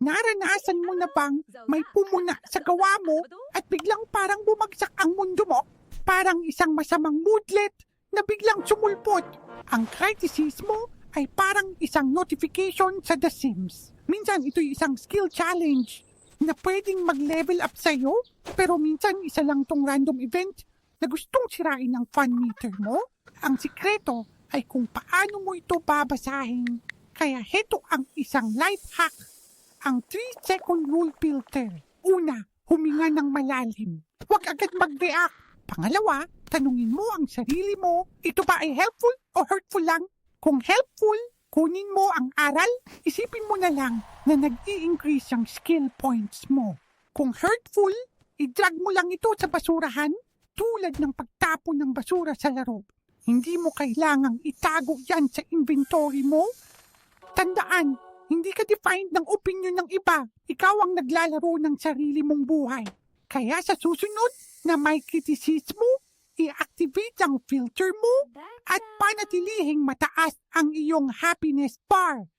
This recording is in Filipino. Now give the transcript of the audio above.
Naranasan mo na bang may pumuna sa gawa mo at biglang parang bumagsak ang mundo mo? Parang isang masamang moodlet na biglang sumulpot. Ang kritisismo ay parang isang notification sa The Sims. Minsan ito'y isang skill challenge na pwedeng mag-level up sa'yo, pero minsan isa lang tong random event na gustong sirain ang fun meter mo. Ang sikreto ay kung paano mo ito babasahin. Kaya heto ang isang life hack. Ang 3-second rule filter. Una, huminga ng malalim. Huwag agad mag-react. Pangalawa, tanungin mo ang sarili mo, ito ba ay helpful o hurtful lang? Kung helpful, kunin mo ang aral, isipin mo na lang na nag-i-increase ang skill points mo. Kung hurtful, i-drag mo lang ito sa basurahan tulad ng pagtapon ng basura sa laro. Hindi mo kailangang itago yan sa inventory mo. Tandaan, hindi ka defined ng opinion ng iba. Ikaw ang naglalaro ng sarili mong buhay. Kaya sa susunod na may kritisismo, i-activate ang filter mo at panatilihing mataas ang iyong happiness bar.